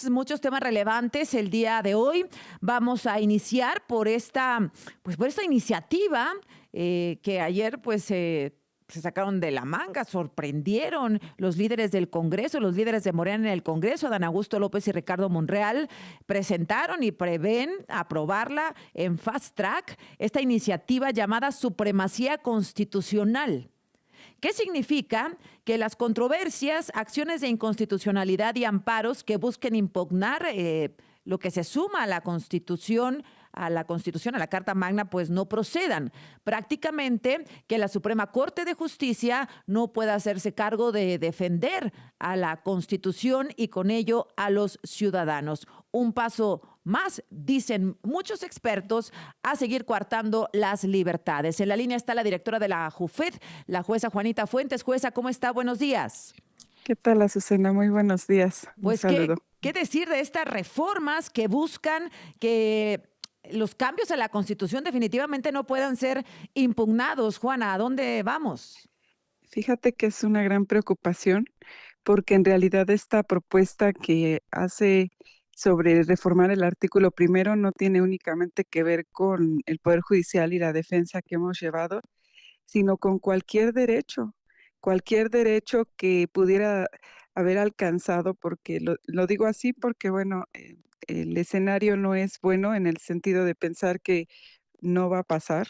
Muchos temas relevantes el día de hoy. Vamos a iniciar por esta iniciativa que ayer se sacaron de la manga, sorprendieron los líderes del Congreso, los líderes de Morena en el Congreso, Adán Augusto López y Ricardo Monreal, presentaron y prevén aprobarla en fast track, esta iniciativa llamada Supremacía Constitucional. ¿Qué significa? Que las controversias, acciones de inconstitucionalidad y amparos que busquen impugnar lo que se suma a la Carta Magna, pues no procedan. Prácticamente que la Suprema Corte de Justicia no pueda hacerse cargo de defender a la Constitución y con ello a los ciudadanos. Un paso más, dicen muchos expertos, a seguir coartando las libertades. En la línea está la directora de la JUFED, la jueza Juanita Fuentes. Jueza, ¿cómo está? Buenos días. ¿Qué tal, Azucena? Muy buenos días. Un Pues, ¿qué, saludo. qué decir de estas reformas que buscan que los cambios a la Constitución definitivamente no puedan ser impugnados? Juana, ¿a dónde vamos? Fíjate que es una gran preocupación porque en realidad esta propuesta que hace sobre reformar el artículo primero no tiene únicamente que ver con el Poder Judicial y la defensa que hemos llevado, sino con cualquier derecho que pudiera haber alcanzado, porque lo digo así porque, bueno, el escenario no es bueno en el sentido de pensar que no va a pasar.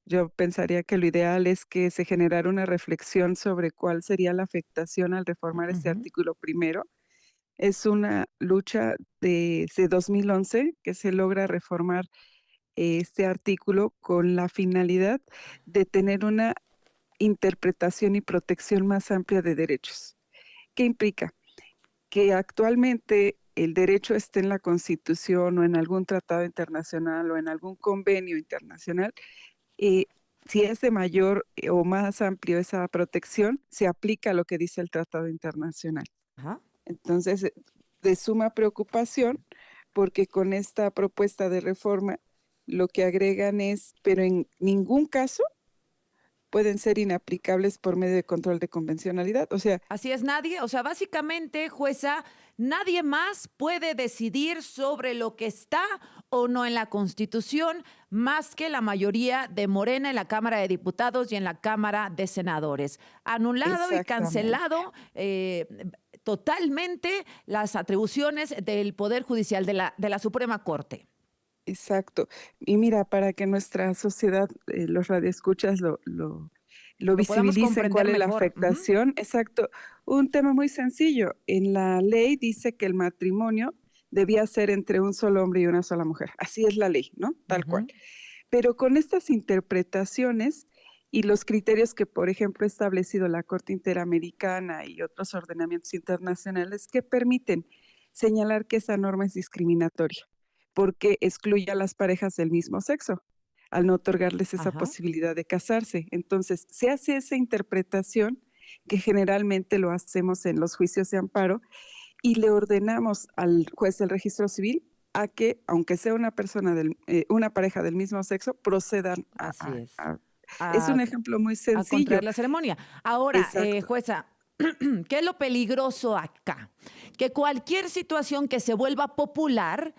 Yo pensaría que lo ideal es que se generara una reflexión sobre cuál sería la afectación al reformar este Ujú. artículo primero. Es una lucha desde 2011 que se logra reformar este artículo con la finalidad de tener una interpretación y protección más amplia de derechos. ¿Qué implica? Que actualmente el derecho esté en la Constitución o en algún tratado internacional o en algún convenio internacional, eh, si es de mayor o más amplio esa protección, se aplica lo que dice el tratado internacional. Ajá. Entonces, de suma preocupación, porque con esta propuesta de reforma lo que agregan es, pero en ningún caso pueden ser inaplicables por medio de control de convencionalidad. O sea, Así es, básicamente, jueza, nadie más puede decidir sobre lo que está o no en la Constitución, más que la mayoría de Morena en la Cámara de Diputados y en la Cámara de Senadores. Anulado y exactamente. cancelado totalmente las atribuciones del Poder Judicial de la Suprema Corte. Exacto. Y mira, para que nuestra sociedad, los radioescuchas lo Lo podamos visibilicen, comprender cuál es la mejor. Ujú. afectación. Exacto. Un tema muy sencillo. En la ley dice que el matrimonio debía ser entre un solo hombre y una sola mujer. Así es la ley, ¿no? Tal cual. Ujú. Pero con estas interpretaciones y los criterios que, por ejemplo, ha establecido la Corte Interamericana y otros ordenamientos internacionales que permiten señalar que esa norma es discriminatoria, porque excluye a las parejas del mismo sexo, al no otorgarles esa Ajá. posibilidad de casarse. Entonces, se hace esa interpretación que generalmente lo hacemos en los juicios de amparo y le ordenamos al juez del registro civil a que, aunque sea una pareja del mismo sexo, procedan Así es. es un A, ejemplo muy a contraer sencillo. la ceremonia. Ahora, Exacto. jueza, ¿qué es lo peligroso acá? Que cualquier situación que se vuelva popular,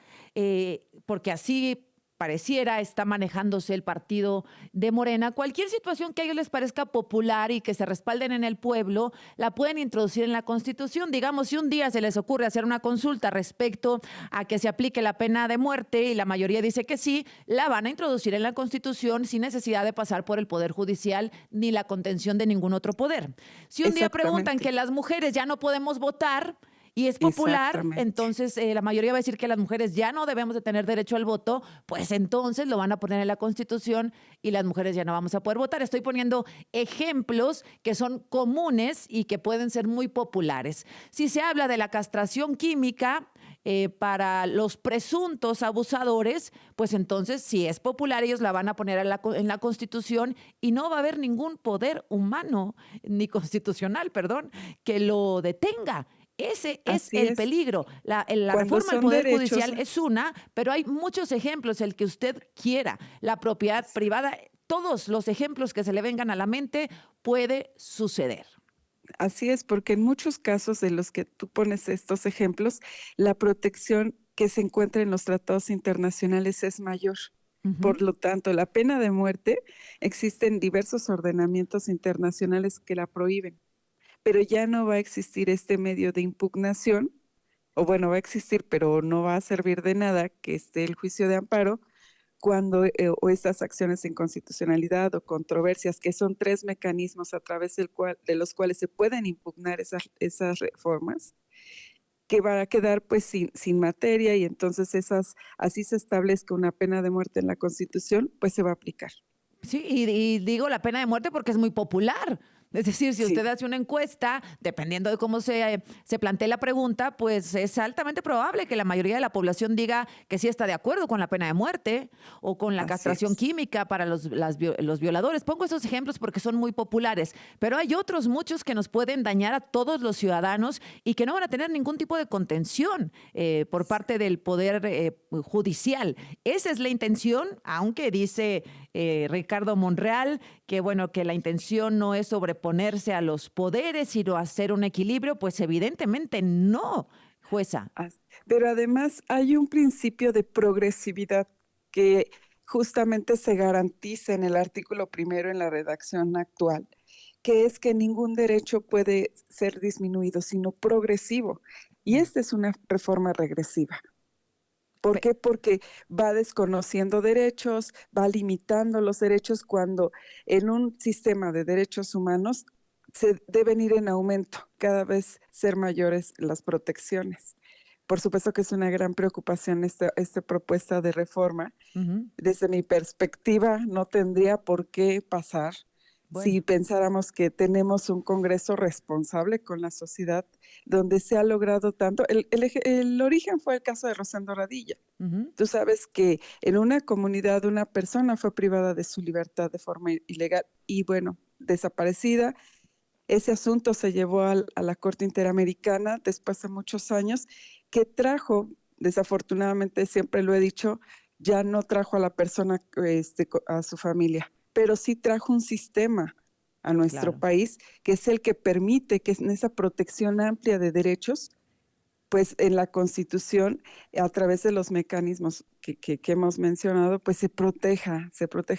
porque así pareciera está manejándose el partido de Morena, cualquier situación que a ellos les parezca popular y que se respalden en el pueblo, la pueden introducir en la Constitución. Digamos, si un día se les ocurre hacer una consulta respecto a que se aplique la pena de muerte y la mayoría dice que sí, la van a introducir en la Constitución sin necesidad de pasar por el Poder Judicial ni la contención de ningún otro poder. Si un día preguntan Exactamente, que las mujeres ya no podemos votar y es popular, exactamente. entonces la mayoría va a decir que las mujeres ya no debemos de tener derecho al voto, pues entonces lo van a poner en la Constitución y las mujeres ya no vamos a poder votar. Estoy poniendo ejemplos que son comunes y que pueden ser muy populares. Si se habla de la castración química, para los presuntos abusadores, pues entonces si es popular ellos la van a poner en la Constitución y no va a haber ningún poder humano, ni constitucional, perdón, que lo detenga. Ese es Así el es. peligro. La Cuando reforma al son Poder derechos, Judicial es una, pero hay muchos ejemplos, el que usted quiera. La propiedad privada, todos los ejemplos que se le vengan a la mente puede suceder. Así es, porque en muchos casos de los que tú pones estos ejemplos, la protección que se encuentra en los tratados internacionales es mayor. Ujú. Por lo tanto, la pena de muerte, existen diversos ordenamientos internacionales que la prohíben, pero ya no va a existir este medio de impugnación, o bueno, va a existir, pero no va a servir de nada que esté el juicio de amparo cuando o estas acciones de inconstitucionalidad o controversias, que son 3 mecanismos a través de los cuales se pueden impugnar esas reformas, que van a quedar, pues, sin materia, y entonces así se establezca una pena de muerte en la Constitución, pues, se va a aplicar. Sí, y digo la pena de muerte porque es muy popular. Es decir, si Sí, usted hace una encuesta, dependiendo de cómo se plantee la pregunta, pues es altamente probable que la mayoría de la población diga que sí está de acuerdo con la pena de muerte o con la así castración es. química para los violadores. Pongo esos ejemplos porque son muy populares, pero hay otros muchos que nos pueden dañar a todos los ciudadanos y que no van a tener ningún tipo de contención por parte del Poder Judicial. Esa es la intención, aunque dice Ricardo Monreal que bueno, que la intención no es sobreponerse a los poderes, sino hacer un equilibrio, pues evidentemente no, jueza. As Pero además hay un principio de progresividad que justamente se garantiza en el artículo primero en la redacción actual, que es que ningún derecho puede ser disminuido, sino progresivo. Y esta es una reforma regresiva. ¿Por Pe- qué? Porque va desconociendo derechos, va limitando los derechos cuando en un sistema de derechos humanos se deben ir en aumento, cada vez ser mayores las protecciones. Por supuesto que es una gran preocupación esta propuesta de reforma. Ujú. Desde mi perspectiva, no tendría por qué pasar si Bueno. pensáramos que tenemos un Congreso responsable con la sociedad, donde se ha logrado tanto. El origen fue el caso de Rosendo Radilla. Ujú. Tú sabes que en una comunidad una persona fue privada de su libertad de forma ilegal y, bueno, desaparecida. Ese asunto se llevó a la Corte Interamericana después de muchos años, que trajo, desafortunadamente, siempre lo he dicho, ya no trajo a la persona, a su familia, pero sí trajo un sistema a nuestro Claro. país, que es el que permite que en esa protección amplia de derechos, pues en la Constitución, a través de los mecanismos que hemos mencionado, pues se proteja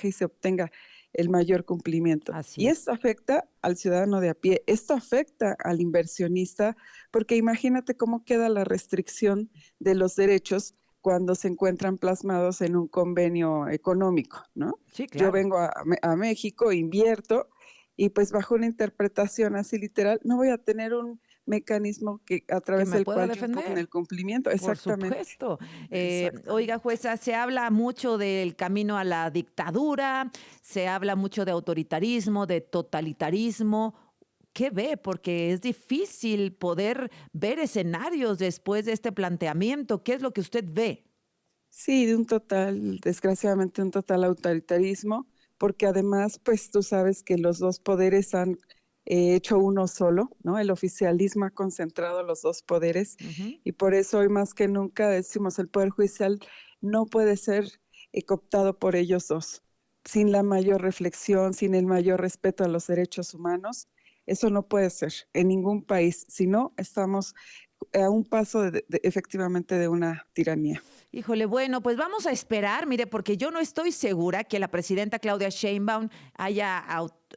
y se obtenga el mayor cumplimiento. Así Y es. esto afecta al ciudadano de a pie, esto afecta al inversionista, porque imagínate cómo queda la restricción de los derechos cuando se encuentran plasmados en un convenio económico, ¿no? Sí, Yo claro. vengo a México, invierto, y pues bajo una interpretación así literal, no voy a tener un mecanismo que a Que través me del pueda cual yo impugne defender. el cumplimiento. Por Exactamente, supuesto. Oiga, exactamente. jueza, se habla mucho del camino a la dictadura, se habla mucho de autoritarismo, de totalitarismo. ¿Qué ve? Porque es difícil poder ver escenarios después de este planteamiento. ¿Qué es lo que usted ve? Sí, de un total, desgraciadamente, un total autoritarismo, porque además, pues tú sabes que los 2 poderes han hecho uno solo, ¿no? El oficialismo ha concentrado los 2 poderes Ujú. y por eso hoy más que nunca decimos el poder judicial no puede ser cooptado por ellos 2, sin la mayor reflexión, sin el mayor respeto a los derechos humanos. Eso no puede ser en ningún país, si no estamos a un paso efectivamente de una tiranía. Híjole, bueno, pues vamos a esperar, mire, porque yo no estoy segura que la presidenta Claudia Sheinbaum haya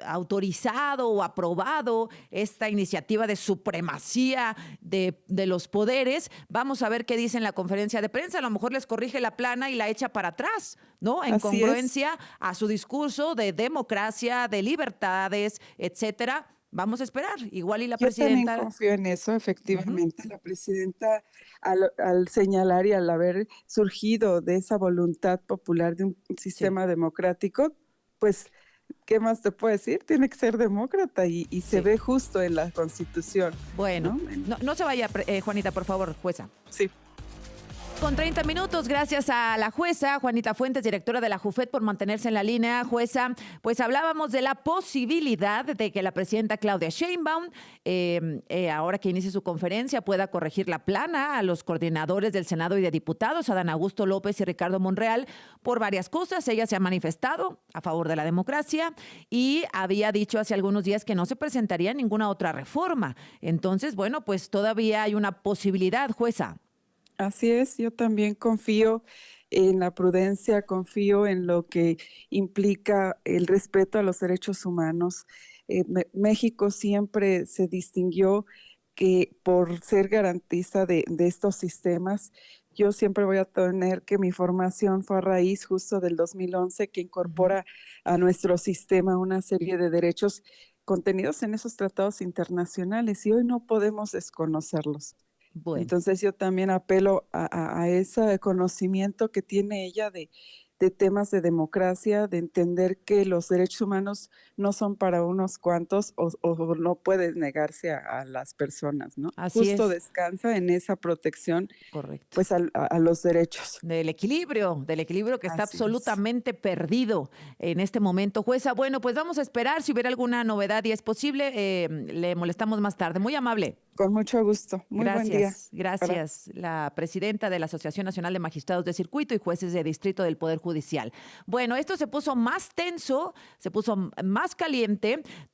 autorizado o aprobado esta iniciativa de supremacía de los poderes. Vamos a ver qué dice en la conferencia de prensa. A lo mejor les corrige la plana y la echa para atrás, ¿no? En Así es. congruencia a su discurso de democracia, de libertades, etcétera. Vamos a esperar. Igual y la Yo también presidenta. confío en eso, Ujú. efectivamente. La presidenta, al señalar y al haber surgido de esa voluntad popular de un Sí, sistema democrático, pues, ¿qué más te puedo decir? Tiene que ser demócrata y se sí. ve justo en la Constitución, Bueno, ¿no? no se vaya, Juanita, por favor, jueza. Sí. Con 30 minutos, gracias a la jueza Juanita Fuentes, directora de la JUFET, por mantenerse en la línea. Jueza, pues hablábamos de la posibilidad de que la presidenta Claudia Sheinbaum, ahora que inicie su conferencia, pueda corregir la plana a los coordinadores del Senado y de Diputados, Adán Augusto López y Ricardo Monreal, por varias cosas. Ella se ha manifestado a favor de la democracia y había dicho hace algunos días que no se presentaría ninguna otra reforma. Entonces, bueno, pues todavía hay una posibilidad, jueza. Así es, yo también confío en la prudencia, confío en lo que implica el respeto a los derechos humanos. México siempre se distinguió que por ser garantista de estos sistemas, yo siempre voy a tener que mi formación fue a raíz justo del 2011, que Ujú. incorpora a nuestro sistema una serie de derechos contenidos en esos tratados internacionales y hoy no podemos desconocerlos. Bueno. Entonces, yo también apelo a ese conocimiento que tiene ella de temas de democracia, de entender que los derechos humanos no son para unos cuantos o no pueden negarse a las personas, ¿no? Así Justo es, descansa en esa protección, correcto. pues, a los derechos. Del equilibrio que está Así es. absolutamente perdido en este momento. Jueza, bueno, pues vamos a esperar si hubiera alguna novedad y es posible, le molestamos más tarde. Muy amable. Con mucho gusto. Muy buen día Gracias, para gracias. La presidenta de la Asociación Nacional de Magistrados de Circuito y Jueces de Distrito del Poder Judicial. Bueno, esto se puso más tenso, se puso más caliente